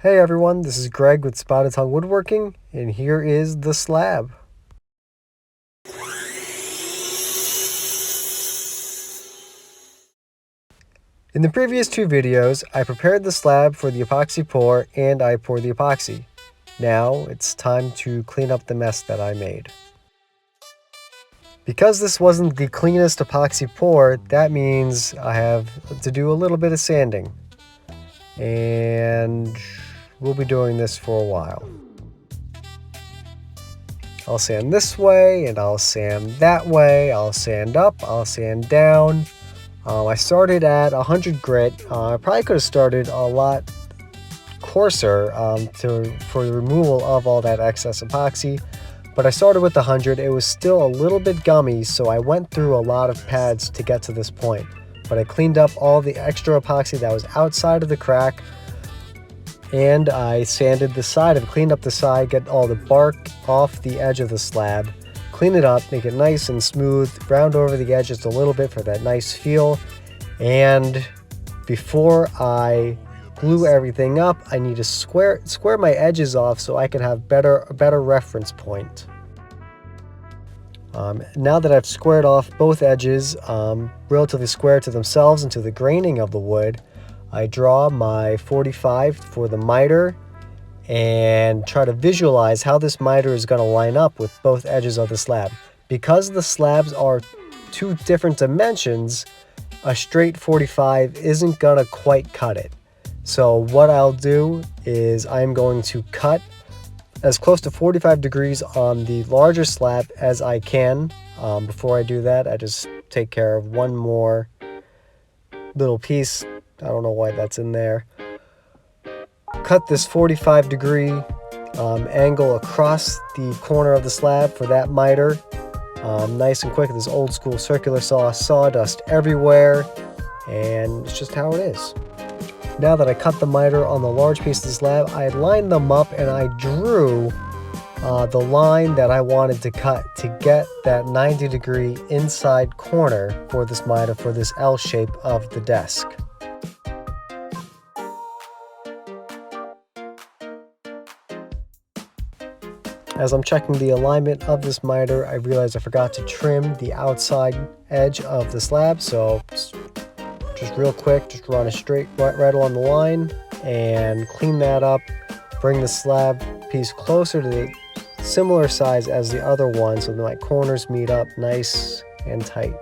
Hey everyone, this is Greg with Spotted Tongue Woodworking, and here is the slab. In the previous two videos, I prepared the slab for the epoxy pour and I poured the epoxy. Now it's time to clean up the mess that I made. Because this wasn't the cleanest epoxy pour, that means I have to do a little bit of sanding. And we'll be doing this for a while. I'll sand this way and I'll sand that way. I'll sand up, I'll sand down. I started at 100 grit. I probably could have started a lot coarser for the removal of all that excess epoxy, but I started with 100. It was still a little bit gummy, so I went through a lot of pads to get to this point. But I cleaned up all the extra epoxy that was outside of the crack, and I sanded the side of it, cleaned up the side, get all the bark off the edge of the slab, clean it up, make it nice and smooth, round over the edge just a little bit for that nice feel. And before I glue everything up, I need to square my edges off so I can have a better reference point. Now that I've squared off both edges relatively square to themselves and to the graining of the wood, I draw my 45 for the miter and try to visualize how this miter is going to line up with both edges of the slab. Because the slabs are two different dimensions, a straight 45 isn't going to quite cut it. So what I'll do is I'm going to cut as close to 45 degrees on the larger slab as I can. Before I do that, I just take care of one more little piece. I don't know why that's in there. Cut this 45 degree angle across the corner of the slab for that miter. Nice and quick, this old school circular saw, sawdust everywhere, and it's just how it is. Now that I cut the miter on the large piece of the slab, I lined them up and I drew the line that I wanted to cut to get that 90 degree inside corner for this miter for this L shape of the desk. As I'm checking the alignment of this miter, I realized I forgot to trim the outside edge of the slab, so just real quick, just run a straight right along the line and clean that up. Bring the slab piece closer to the similar size as the other one so that my corners meet up nice and tight.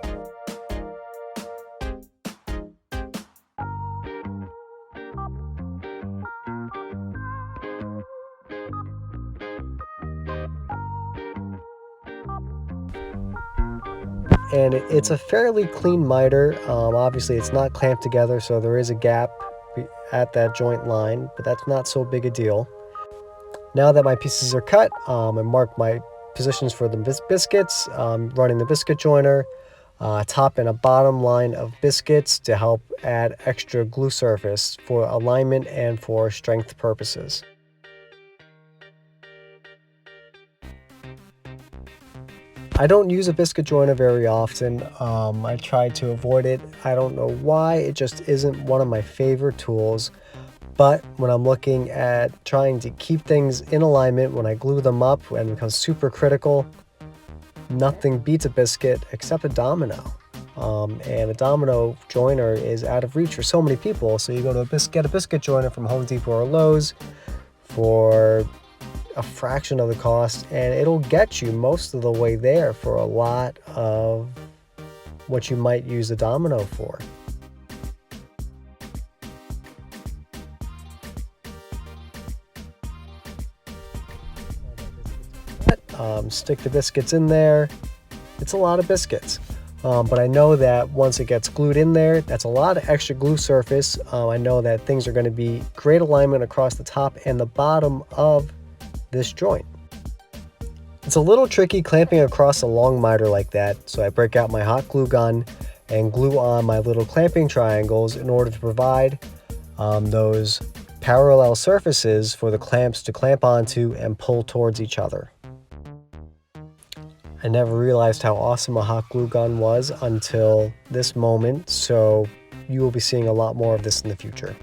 And it's a fairly clean miter. Obviously it's not clamped together, so there is a gap at that joint line, but that's not so big a deal. Now that my pieces are cut, I mark my positions for the biscuits, running the biscuit joiner, top and a bottom line of biscuits to help add extra glue surface for alignment and for strength purposes. I don't use a biscuit joiner very often. I try to avoid it. I don't know why, it just isn't one of my favorite tools. But when I'm looking at trying to keep things in alignment when I glue them up and it becomes super critical, nothing beats a biscuit except a domino. And a domino joiner is out of reach for so many people. So you go to get a biscuit joiner from Home Depot or Lowe's for a fraction of the cost, and it'll get you most of the way there for a lot of what you might use a domino for. Stick the biscuits in there. It's a lot of biscuits, but I know that once it gets glued in there, that's a lot of extra glue surface. I know that things are going to be great alignment across the top and the bottom of this joint. It's a little tricky clamping across a long miter like that, so I break out my hot glue gun and glue on my little clamping triangles in order to provide those parallel surfaces for the clamps to clamp onto and pull towards each other. I never realized how awesome a hot glue gun was until this moment, so you will be seeing a lot more of this in the future.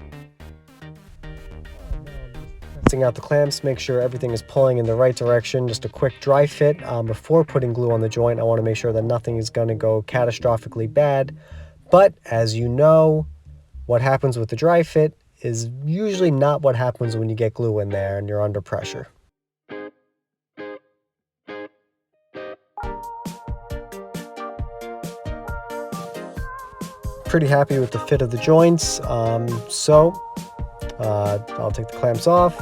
testing out the clamps, make sure everything is pulling in the right direction. Just a quick dry fit before putting glue on the joint. I want to make sure that nothing is going to go catastrophically bad. But as you know, what happens with the dry fit is usually not what happens when you get glue in there and you're under pressure. Pretty happy with the fit of the joints, so I'll take the clamps off,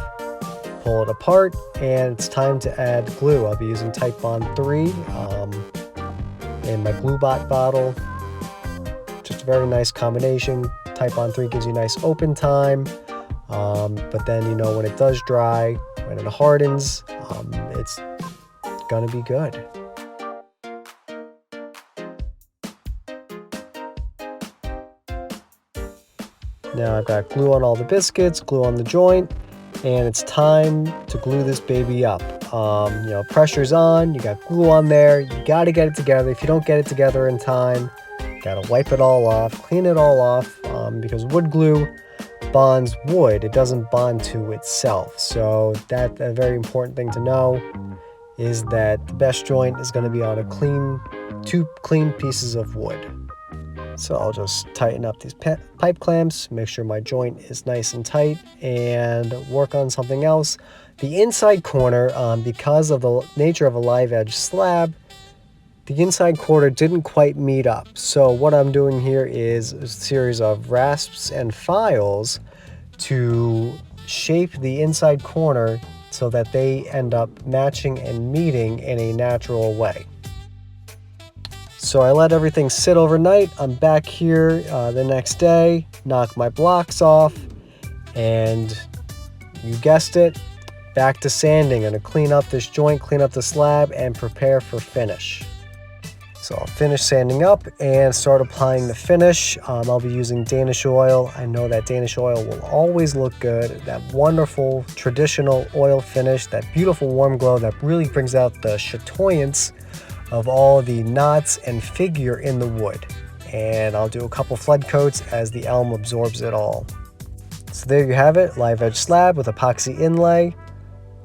pull it apart, and it's time to add glue. I'll be using Type Bond 3 in my Glue Bot bottle. Just a very nice combination. Type Bond 3 gives you nice open time, but then, you know, when it does dry, when it hardens, it's gonna be good. Now I've got glue on all the biscuits, glue on the joint, and it's time to glue this baby up. You know, pressure's on, you got glue on there, you gotta get it together. If you don't get it together in time, you gotta wipe it all off, clean it all off, because wood glue bonds wood, it doesn't bond to itself. So that's a very important thing to know, is that the best joint is gonna be on two clean pieces of wood. So I'll just tighten up these pipe clamps, make sure my joint is nice and tight, and work on something else. The inside corner, because of the nature of a live edge slab, the inside corner didn't quite meet up. So what I'm doing here is a series of rasps and files to shape the inside corner so that they end up matching and meeting in a natural way. So I let everything sit overnight. I'm back here the next day, knock my blocks off, and you guessed it, back to sanding. I'm gonna clean up this joint, clean up the slab, and prepare for finish. So I'll finish sanding up and start applying the finish. I'll be using Danish oil. I know that Danish oil will always look good. That wonderful traditional oil finish, that beautiful warm glow that really brings out the chatoyance of all the knots and figure in the wood. And I'll do a couple flood coats as the elm absorbs it all. So there you have it, live edge slab with epoxy inlay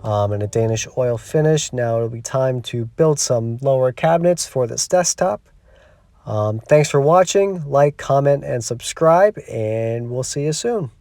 and a Danish oil finish. Now it'll be time to build some lower cabinets for this desktop. Thanks for watching. Like, comment, and subscribe, and we'll see you soon.